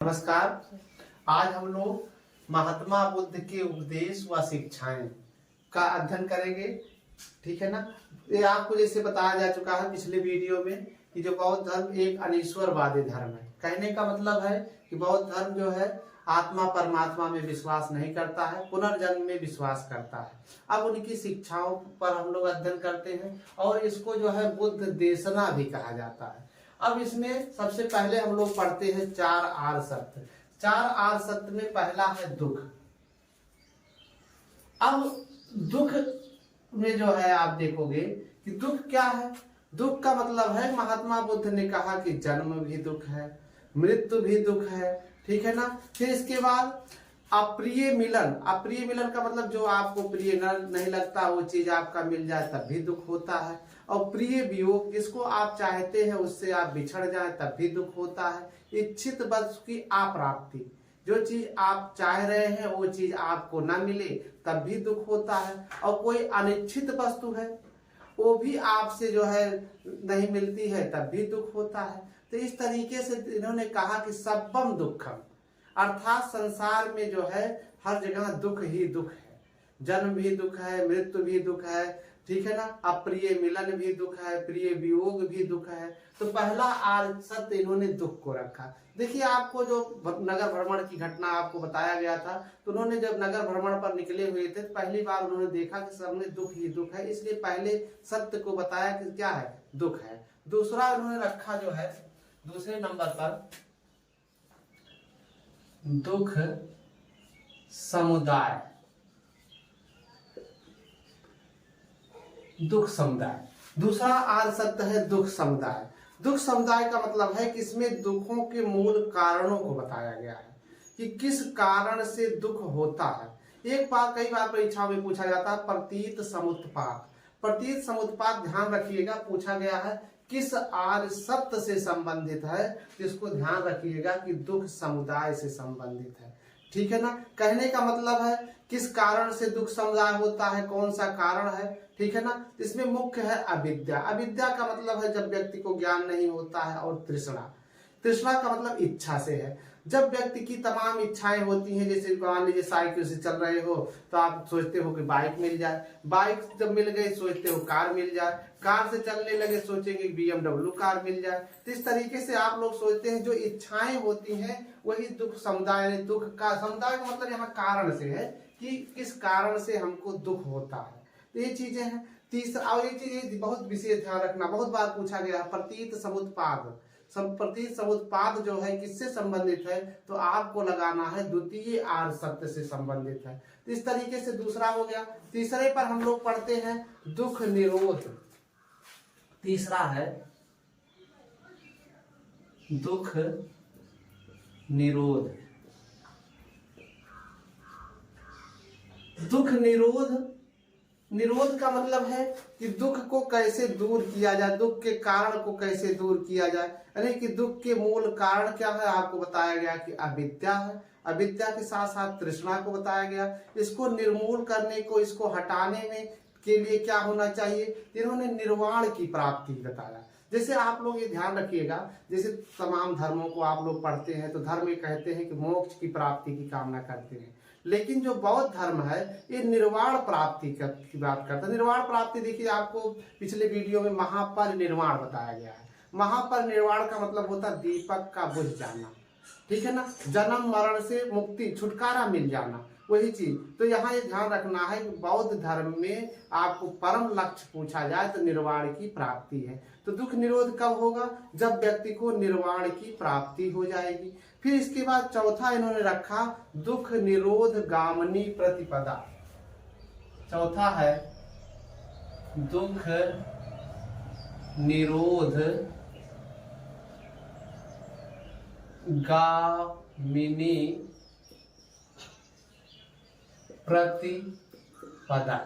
नमस्कार। आज हम लोग महात्मा बुद्ध के उपदेश व शिक्षाएं का अध्ययन करेंगे। ठीक है ना। ये आपको जैसे बताया जा चुका है पिछले वीडियो में कि जो बौद्ध धर्म एक अनीश्वरवादी धर्म है। कहने का मतलब है कि बौद्ध धर्म जो है आत्मा परमात्मा में विश्वास नहीं करता है, पुनर्जन्म में विश्वास करता है। अब उनकी शिक्षाओं पर हम लोग अध्ययन करते हैं और इसको जो है बुद्ध देशना भी कहा जाता है। अब इसमें सबसे पहले हम लोग पढ़ते हैं 4 आर्य सत्य। 4 आर्य सत्य में पहला है दुख। अब दुख में जो है आप देखोगे कि दुख क्या है। दुख का मतलब है महात्मा बुद्ध ने कहा कि जन्म भी दुख है, मृत्यु भी दुख है। ठीक है ना। फिर इसके बाद अप्रिय मिलन। अप्रिय मिलन का मतलब जो आपको प्रिय नहीं लगता वो चीज आपका मिल जाए तब भी दुख होता है। और प्रिय वियोग, जिसको आप चाहते हैं उससे आप बिछड़ जाए तब भी दुख होता है। इच्छित वस्तु की अप्राप्ति, जो चीज आप चाह रहे हैं वो चीज आपको ना मिले तब भी दुख होता है। और कोई अनिच्छित वस्तु है वो भी आपसे जो है नहीं मिलती है तब भी दुख होता है। तो इस तरीके से इन्होंने कहा कि सब्बम दुखम, अर्थात संसार में जो है हर जगह दुख ही दुख है। जन्म भी दुख है, मृत्यु भी दुख है। ठीक है ना। अप्रिय मिलन भी दुख है, प्रिय वियोग भी दुख है। तो पहला आर्य सत्य इन्होंने दुख को रखा। देखिए आपको जो नगर भ्रमण की घटना आपको बताया गया था, तो उन्होंने जब नगर भ्रमण पर निकले हुए थे तो पहली बार उन्होंने देखा कि सब में दुख ही दुख है, इसलिए पहले सत्य को बताया कि क्या है, दुख है। दूसरा उन्होंने रखा जो है दूसरे नंबर पर दुख समुदाय। दुख समुदाय दूसरा आर्य सत्य है दुख समुदाय। दुख समुदाय का मतलब है कि इसमें दुखों के मूल कारणों को बताया गया है कि किस कारण से दुख होता है। एक बार कई बार परीक्षा में पूछा जाता है प्रतीत समुत्पात। प्रतीत समुत्पात ध्यान रखिएगा, पूछा गया है किस आर्य सत्य से संबंधित है, तो इसको ध्यान रखिएगा कि दुख समुदाय से संबंधित है। ठीक है ना। कहने का मतलब है किस कारण से दुख समुदाय होता है, कौन सा कारण है। ठीक है ना। इसमें मुख्य है अविद्या। अविद्या का मतलब है जब व्यक्ति को ज्ञान नहीं होता है। और तृष्णा, तृष्णा का मतलब इच्छा से है। जब व्यक्ति की तमाम इच्छाएं होती हैं, जैसे मान लीजिए साइकिल से चल रहे हो तो आप सोचते हो कि बाइक मिल जाए, बाइक जब मिल गई सोचते हो कार मिल जाए, कार से चलने लगे सोचेंगे BMW कार मिल जाए। तो इस तरीके से आप लोग सोचते हैं, जो इच्छाएं होती हैं वही दुख समुदाय। दुख का समुदाय का मतलब यहाँ कारण से है कि किस कारण से हमको दुख होता है। तो ये चीजें हैं। तीसरा और ये चीज बहुत विशेष ध्यान रखना, बहुत बार पूछा गया प्रतीत समुत्पाद। प्रतीत समुत्पाद जो है किससे संबंधित है, तो आपको लगाना है द्वितीय आर्य सत्य से संबंधित है। तो इस तरीके से दूसरा हो गया। तीसरे पर हम लोग पढ़ते हैं दुख निरोध। तीसरा है दुख निरोध। दुख निरोध, निरोध का मतलब है कि दुख को कैसे दूर किया जाए, दुख के कारण को कैसे दूर किया जाए। यानी कि दुख के मूल कारण क्या है आपको बताया गया कि अविद्या है। अविद्या के साथ साथ तृष्णा को बताया गया। इसको निर्मूल करने को, इसको हटाने में के लिए क्या होना चाहिए, इन्होंने निर्वाण की प्राप्ति बताया। जैसे आप लोग ये ध्यान रखिएगा, जैसे तमाम धर्मों को आप लोग पढ़ते हैं तो धर्म ये कहते हैं कि मोक्ष की प्राप्ति की कामना करते हैं, लेकिन जो बौद्ध धर्म है ये निर्वाण प्राप्ति की बात करता है। निर्वाण प्राप्ति देखिए आपको पिछले वीडियो में महापरिनिर्वाण बताया गया है। महापरिनिर्वाण का मतलब होता है दीपक का बुझ जाना। ठीक है ना। जन्म मरण से मुक्ति, छुटकारा मिल जाना, वही चीज। तो यहाँ ये ध्यान रखना है कि बौद्ध धर्म में आपको परम लक्ष्य पूछा जाए तो निर्वाण की प्राप्ति है। तो दुख निरोध कब होगा, जब व्यक्ति को निर्वाण की प्राप्ति हो जाएगी। फिर इसके बाद चौथा इन्होंने रखा दुख निरोध गामिनी प्रतिपदा। चौथा है दुख निरोध गामिनी प्रतिपदा।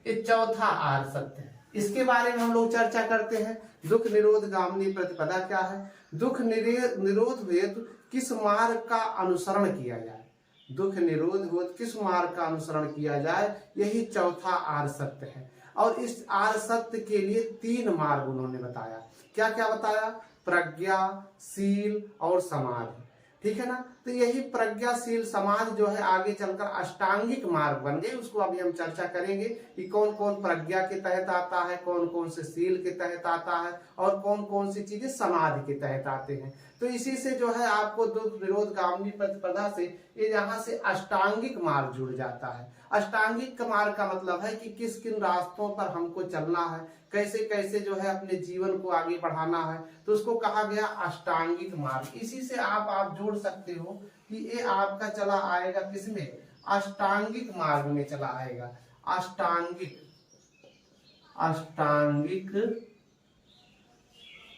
ये चौथा आर्य सत्य है। इसके बारे में हम लोग चर्चा करते हैं। दुख निरोध गामिनी प्रतिपदा क्या है। दुख निरोध हेतु किस मार्ग का अनुसरण किया जाए, दुख निरोध हेतु किस मार्ग का अनुसरण किया जाए, यही चौथा आर्य सत्य है। और इस आर्य सत्य के लिए 3 मार्ग उन्होंने बताया। क्या क्या बताया, प्रज्ञा, शील और समाधि। ठीक है ना। तो यही प्रज्ञाशील समाज जो है आगे चलकर अष्टांगिक मार्ग बन गए, उसको अभी हम चर्चा करेंगे कि कौन कौन प्रज्ञा के तहत आता है, कौन कौन से शील के तहत आता है और कौन कौन सी चीजें समाधि के तहत आते हैं। तो इसी से जो है आपको दुख निरोध गामिनी प्रतिपदा से ये यहाँ से अष्टांगिक मार्ग जुड़ जाता है। अष्टांगिक मार्ग का मतलब है कि किस किन रास्तों पर हमको चलना है, कैसे कैसे जो है अपने जीवन को आगे बढ़ाना है, तो उसको कहा गया अष्टांगिक मार्ग। इसी से आप जोड़ सकते हो कि ये आपका चला आएगा किसमें, अष्टांगिक मार्ग में चला आएगा। अष्टांगिक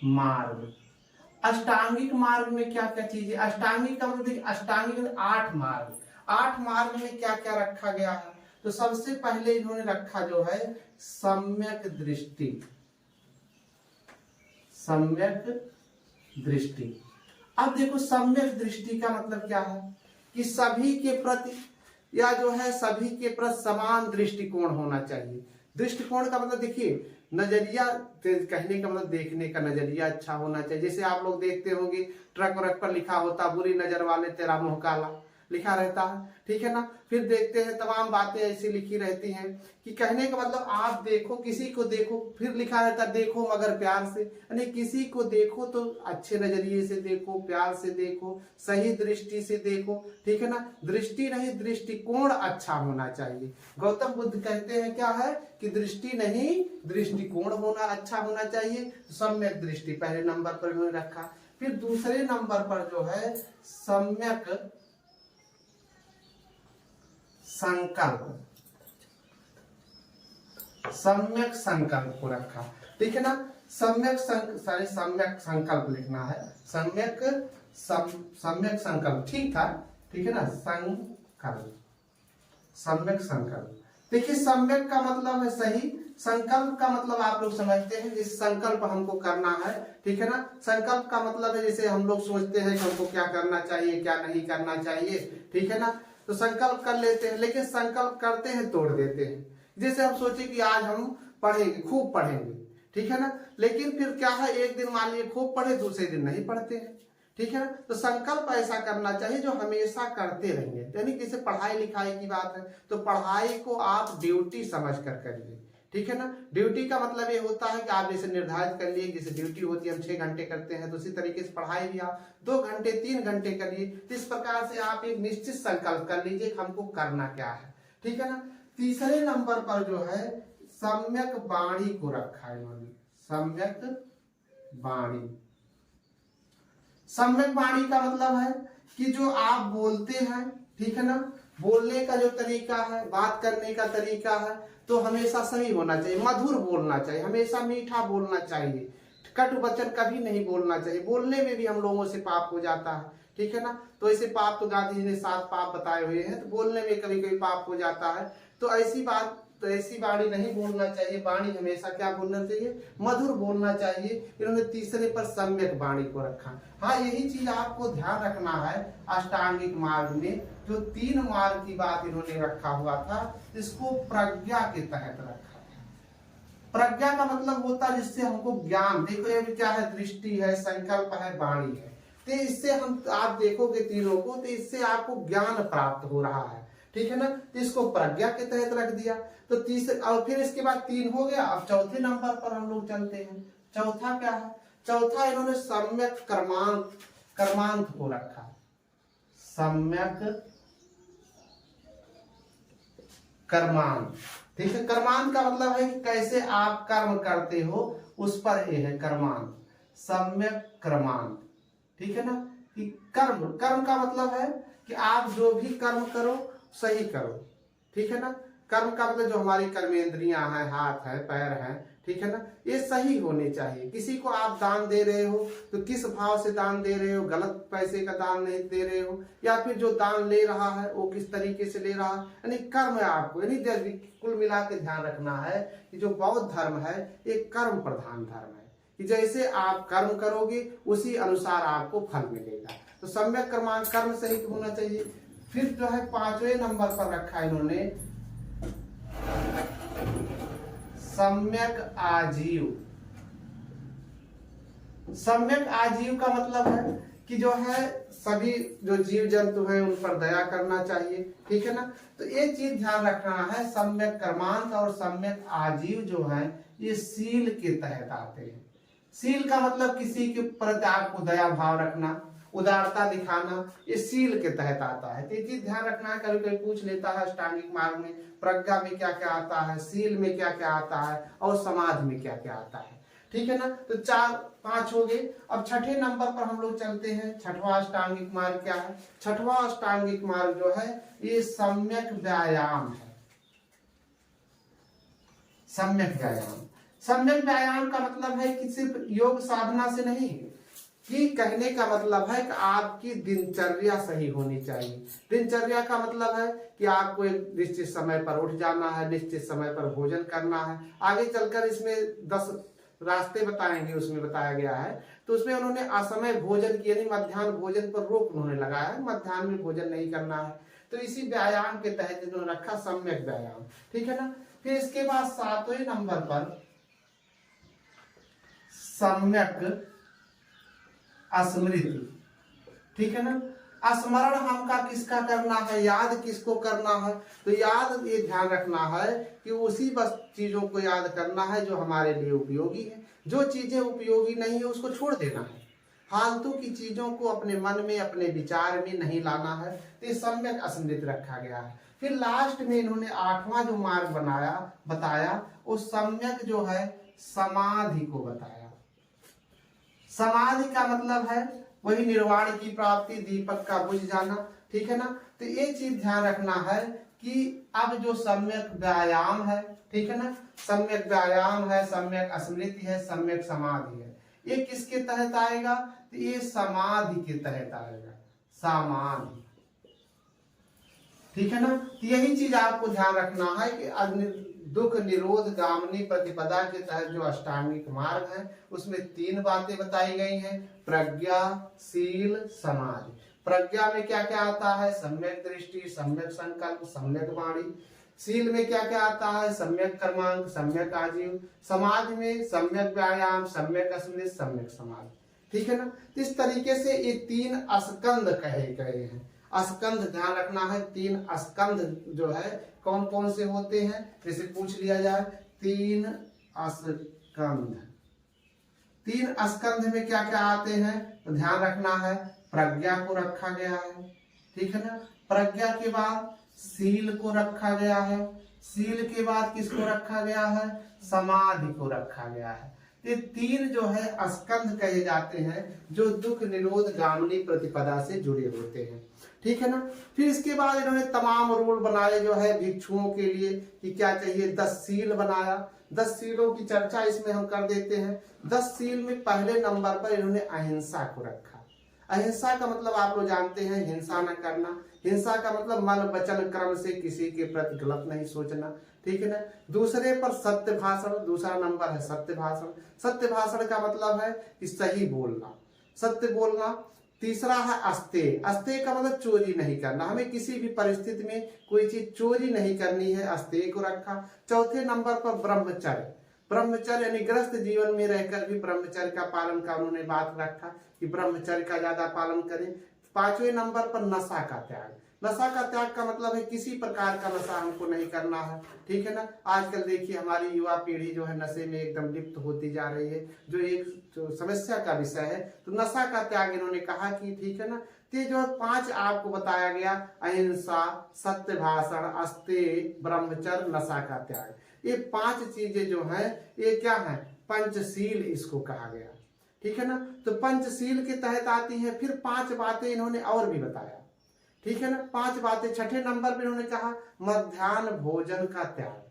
मार्ग। अष्टांगिक मार्ग में क्या क्या चीजें, अष्टांगिक का मतलब देखिए अष्टांगिक 8 मार्ग, 8 मार्ग में क्या क्या रखा गया है। तो सबसे पहले इन्होंने रखा जो है सम्यक दृष्टि। सम्यक दृष्टि। अब देखो सम्यक दृष्टि का मतलब क्या है कि सभी के प्रति या जो है सभी के प्रति समान दृष्टिकोण होना चाहिए। दृष्टिकोण का मतलब देखिए नजरिया, कहने का मतलब देखने का नजरिया अच्छा होना चाहिए। जैसे आप लोग देखते होंगे ट्रक व्रक पर लिखा होता बुरी नजर वाले तेरा मुंह काला, लिखा रहता है, ठीक है ना। फिर देखते हैं तमाम बातें ऐसी लिखी रहती हैं कि कहने का मतलब आप देखो, किसी को देखो, फिर लिखा रहता देखो मगर प्यार से, यानी किसी को देखो तो अच्छे नजरिए से देखो, प्यार से देखो, सही दृष्टि से देखो, ठीक है ना। दृष्टि नहीं दृष्टिकोण अच्छा होना चाहिए। गौतम बुद्ध कहते हैं क्या है कि दृष्टि नहीं दृष्टिकोण होना अच्छा होना चाहिए। सम्यक दृष्टि पहले नंबर पर उन्होंने रखा। फिर दूसरे नंबर पर जो है सम्यक संकल्प, सम्यक संकल्प को रखा, ठीक है ना। सम्यक संकल्प लिखना है, सम्यक संकल्प, ठीक था, ठीक है ना। संकल्प, सम्यक संकल्प। देखिए सम्यक का मतलब है सही, संकल्प का मतलब आप लोग समझते हैं जिस संकल्प हमको करना है, ठीक है ना। संकल्प का मतलब है जैसे हम लोग सोचते हैं कि हमको क्या करना चाहिए क्या नहीं करना चाहिए, ठीक है ना। तो संकल्प कर लेते हैं लेकिन संकल्प करते हैं तोड़ देते हैं। जैसे हम सोचे कि आज हम पढ़ेंगे, खूब पढ़ेंगे, ठीक है ना, लेकिन फिर क्या है एक दिन मान लीजिए खूब पढ़े, दूसरे दिन नहीं पढ़ते हैं, ठीक है ना। तो संकल्प ऐसा करना चाहिए जो हमेशा करते रहेंगे। यानी जैसे पढ़ाई लिखाई की बात है तो पढ़ाई को आप ड्यूटी समझ कर करिए, ठीक है ना। ड्यूटी का मतलब ये होता है कि आप जैसे निर्धारित कर लिए, जैसे ड्यूटी होती है हम 6 घंटे करते हैं, तो उसी तरीके से पढ़ाई भी आप 2 घंटे 3 घंटे करिए। तो इस प्रकार से आप एक निश्चित संकल्प कर लीजिए हमको करना क्या है, ठीक है ना। तीसरे नंबर पर जो है सम्यक वाणी को रखा है इन्होंने, सम्यक वाणी। सम्यक वाणी का मतलब है कि जो आप बोलते हैं, ठीक है ना, बोलने का जो तरीका है, बात करने का तरीका है, तो हमेशा सही होना चाहिए, मधुर बोलना चाहिए, हमेशा मीठा बोलना चाहिए, कटु वचन कभी नहीं बोलना चाहिए। बोलने में भी हम लोगों से पाप हो जाता है, ठीक है ना। तो ऐसे पाप तो गांधी जी ने 7 पाप बताए हुए हैं, तो बोलने में कभी कभी पाप हो जाता है। तो ऐसी बात, तो ऐसी वाणी नहीं बोलना चाहिए। वाणी हमेशा क्या बोलना चाहिए, मधुर बोलना चाहिए। इन्होंने तीसरे पर सम्यक वाणी को रखा। हाँ यही चीज आपको ध्यान रखना है अष्टांगिक मार्ग में जो 3 मार्ग की बात इन्होंने रखा हुआ था, इसको प्रज्ञा के तहत रखा। प्रज्ञा का मतलब होता है जिससे हमको ज्ञान, देखो ये क्या है, दृष्टि है, संकल्प है, वाणी है। तो इससे हम आप देखोगे तीनों को, तो इससे आपको ज्ञान प्राप्त हो रहा है, ठीक है ना। तो इसको प्रज्ञा के तहत रख दिया। तो तीसरे और फिर इसके बाद 3 हो गया। अब चौथे नंबर पर हम लोग चलते हैं। चौथा क्या है, चौथा इन्होंने सम्यक कर्मांत को रखा। सम्यक कर्मांत, ठीक है। कर्मांत का मतलब है कि कैसे आप कर्म करते हो उस पर ये है कर्मांत, सम्यक कर्मांत, ठीक है ना। कि कर्म का मतलब है कि आप जो भी कर्म करो सही करो, ठीक है ना। कर्म का मतलब जो हमारी कर्मेंद्रियां हैं, हाथ है, पैर है, ठीक है ना, ये सही होने चाहिए। किसी को आप दान दे रहे हो तो किस भाव से दान दे रहे हो, गलत पैसे का दान नहीं दे रहे हो, या फिर जो दान ले रहा है वो किस तरीके से ले रहा है, यानी कर्म है आपको। यानी कुल मिला के ध्यान रखना है कि जो बौद्ध धर्म है एक कर्म प्रधान धर्म है, कि जैसे आप कर्म करोगे उसी अनुसार आपको फल मिलेगा। तो सम्यक कर्म सही होना चाहिए। फिर जो है 5वें नंबर पर रखा इन्होंने सम्यक आजीव। सम्यक आजीव का मतलब है कि जो है सभी जो जीव जंतु हैं उन पर दया करना चाहिए, ठीक है ना। तो ये चीज ध्यान रखना है, सम्यक कर्मांत और सम्यक आजीव जो है ये शील के तहत आते हैं। शील का मतलब किसी के प्रति आपको दया भाव रखना, उदारता दिखाना, ये शील के तहत आता है। तो ये चीज ध्यान रखना है, कभी कभी पूछ लेता है अष्टांगिक मार्ग में प्रज्ञा में क्या क्या आता है, शील में क्या क्या आता है और समाधि में क्या क्या आता है, ठीक है ना। तो 4-5 हो गए। अब छठे नंबर पर हम लोग चलते हैं। छठवां अष्टांगिक मार्ग क्या है? छठवां अष्टांगिक मार्ग जो है ये सम्यक व्यायाम है। सम्यक व्यायाम, सम्यक व्यायाम का मतलब है कि सिर्फ योग साधना से नहीं, कि कहने का मतलब है कि आपकी दिनचर्या सही होनी चाहिए। दिनचर्या का मतलब है कि आपको एक निश्चित समय पर उठ जाना है, निश्चित समय पर भोजन करना है। आगे चलकर इसमें 10 रास्ते बताएंगे, उसमें बताया गया है। तो उसमें उन्होंने असमय भोजन की यानी मध्याह्न भोजन पर रोक उन्होंने लगाया है, मध्याह्न में भोजन नहीं करना है। तो इसी व्यायाम के तहत इन्होंने रखा सम्यक व्यायाम, ठीक है ना। फिर इसके बाद 7वें नंबर पर सम्यक स्मृति, ठीक है ना। स्मरण हमका किसका करना है, याद किसको करना है? तो याद ये ध्यान रखना है कि उसी बस चीजों को याद करना है जो हमारे लिए उपयोगी है। जो चीजें उपयोगी नहीं है उसको छोड़ देना है। फालतू की चीजों को अपने मन में, अपने विचार में नहीं लाना है। तो ये सम्यक स्मृति रखा गया है। फिर लास्ट में इन्होंने 8वां जो मार्ग बताया वो सम्यक जो है समाधि को बताया। समाधि का मतलब है वही निर्वाण की प्राप्ति, दीपक का बुझ जाना, ठीक है ना। तो ये चीज ध्यान रखना है कि अब जो सम्यक व्यायाम है, ठीक है ना, सम्यक व्यायाम है, सम्यक स्मृति है, सम्यक समाधि है, ये किसके तहत आएगा? तो ये समाधि के तहत आएगा, समाधि, ठीक है ना। तो यही चीज आपको ध्यान रखना है कि दुख निरोध गामिनी प्रतिपदा के तहत जो अष्टांगिक मार्ग है उसमें 3 बातें बताई गई हैं, प्रज्ञा, शील, समाधि। प्रज्ञा में क्या क्या आता है? सम्यक दृष्टि, सम्यक संकल्प, सम्यक वाणी। शील में क्या क्या आता है? सम्यक कर्मांक, सम्यक आजीव। समाधि में सम्यक व्यायाम, सम्यक स्मृति, सम्यक समाधि, ठीक है ना। इस तरीके से ये 3 स्कंद कहे गए हैं। स्कंद ध्यान रखना है, 3 स्कंद जो है कौन कौन से होते हैं, जैसे पूछ लिया जाए 3 स्कंद। 3 स्कंद में क्या क्या आते हैं तो ध्यान रखना है, प्रज्ञा को रखा गया है, ठीक है ना। प्रज्ञा के बाद शील को रखा गया है, शील के बाद किसको रखा गया है? समाधि को रखा गया है। ये 3 जो है स्कंद कहे जाते हैं जो दुख निरोध गामिनी प्रतिपदा से जुड़े होते हैं, ठीक है ना। फिर इसके बाद इन्होंने तमाम रूल बनाए जो है भिक्षुओं के लिए कि क्या चाहिए, 10 शील बनाया। 10 शीलों की चर्चा इसमें हम कर देते हैं। 10 शील में पहले नंबर पर इन्होंने अहिंसा को रखा। अहिंसा का मतलब आप लोग जानते हैं, हिंसा न करना। हिंसा का मतलब मन वचन क्रम से किसी के प्रति गलत नहीं सोचना, ठीक है ना। दूसरे पर सत्य भाषण, दूसरा नंबर है सत्य भाषण। सत्य भाषण का मतलब है कि सही बोलना, सत्य बोलना। तीसरा है अस्तेय। अस्तेय का मतलब चोरी नहीं करना, हमें किसी भी परिस्थिति में कोई चीज चोरी नहीं करनी है, अस्तेय को रखा। चौथे नंबर पर ब्रह्मचर्य। ब्रह्मचर्य यानी गृहस्थ जीवन में रहकर भी ब्रह्मचर्य का पालन का उन्होंने बात रखा कि ब्रह्मचर्य का ज्यादा पालन करें। 5वें नंबर पर नशा का त्याग। नशा का त्याग का मतलब है किसी प्रकार का नशा हमको नहीं करना है, ठीक है ना। आजकल देखिए हमारी युवा पीढ़ी जो है नशे में एकदम लिप्त होती जा रही है, जो एक समस्या का विषय है। तो नशा का त्याग इन्होंने कहा कि ठीक है ना। ये जो 5 आपको बताया गया, अहिंसा, सत्य भाषण, अस्तेय, ब्रह्मचर्य, नशा का त्याग, ये 5 चीजें जो है ये क्या है? पंचशील इसको कहा गया, ठीक है ना। तो पंचशील के तहत आती है। फिर 5 बातें इन्होंने और भी बताया, ठीक है ना। 5 बातें। छठे नंबर पर इन्होंने कहा मध्याह्न भोजन का त्याग।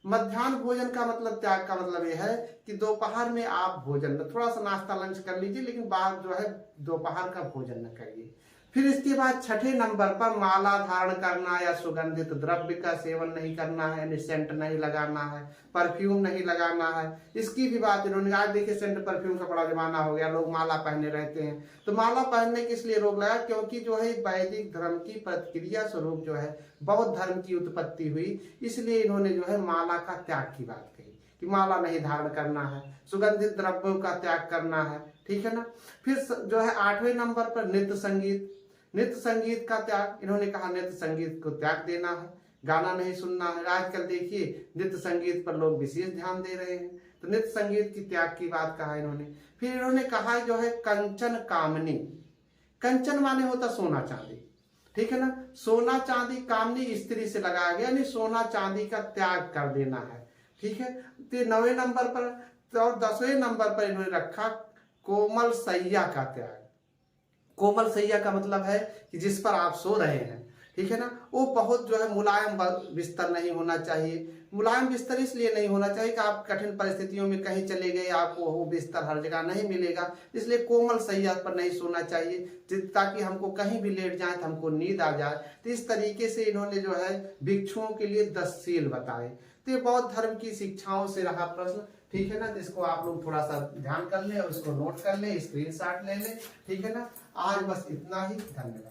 मध्याह्न भोजन का मतलब, त्याग का मतलब यह है कि दोपहर में आप भोजन, थोड़ा सा नाश्ता लंच कर लीजिए, लेकिन बाद जो है दोपहर का भोजन न करिए। फिर इसके बाद छठे नंबर पर माला धारण करना या सुगंधित द्रव्य का सेवन नहीं करना है, यानी सेंट नहीं लगाना है, परफ्यूम नहीं लगाना है। इसकी भी बात इन्होंने, आज देखिए सेंट परफ्यूम का बड़ा जमाना हो गया, लोग माला पहने रहते हैं। तो माला पहनने के इसलिए रोक लगा क्योंकि जो है वैदिक धर्म की प्रतिक्रिया स्वरूप जो है बौद्ध धर्म की उत्पत्ति हुई, इसलिए इन्होंने जो है माला का त्याग की बात कही कि माला नहीं धारण करना है। सुगंधित द्रव्यों का त्याग करना है, ठीक है ना। फिर जो है 8वें नंबर पर नृत्य संगीत। नृत्य संगीत का त्याग, इन्होंने कहा नृत्य संगीत को त्याग देना है, गाना नहीं सुनना है। आजकल देखिए नृत्य संगीत पर लोग विशेष ध्यान दे रहे हैं, तो नृत्य संगीत की त्याग की बात कहा इन्होंने। फिर इन्होंने कहा जो है कंचन कामनी। कंचन माने होता सोना चांदी, ठीक है ना। सोना चांदी कामनी स्त्री से लगाया गया, यानी सोना चांदी का त्याग कर देना है, ठीक है। तो 9वें नंबर पर और 10वें नंबर पर इन्होंने रखा कोमल सैया का त्याग। कोमल सैया का मतलब है कि जिस पर आप सो रहे हैं, ठीक है ना, वो बहुत जो है मुलायम बिस्तर नहीं होना चाहिए। मुलायम बिस्तर इसलिए नहीं होना चाहिए कि आप कठिन परिस्थितियों में कहीं चले गए, आपको वो बिस्तर हर जगह नहीं मिलेगा, इसलिए कोमल सैया पर नहीं सोना चाहिए ताकि हमको कहीं भी लेट जाए तो हमको नींद आ जाए। तो इस तरीके से इन्होंने जो है भिक्षुओं के लिए 10 शील बताए। तो ये बौद्ध धर्म की शिक्षाओं से रहा प्रश्न, ठीक है ना। तो इसको आप लोग थोड़ा सा ध्यान कर ले और इसको नोट कर ले, स्क्रीनशॉट ले ले, ठीक है ना। आज बस इतना ही, धन्यवाद।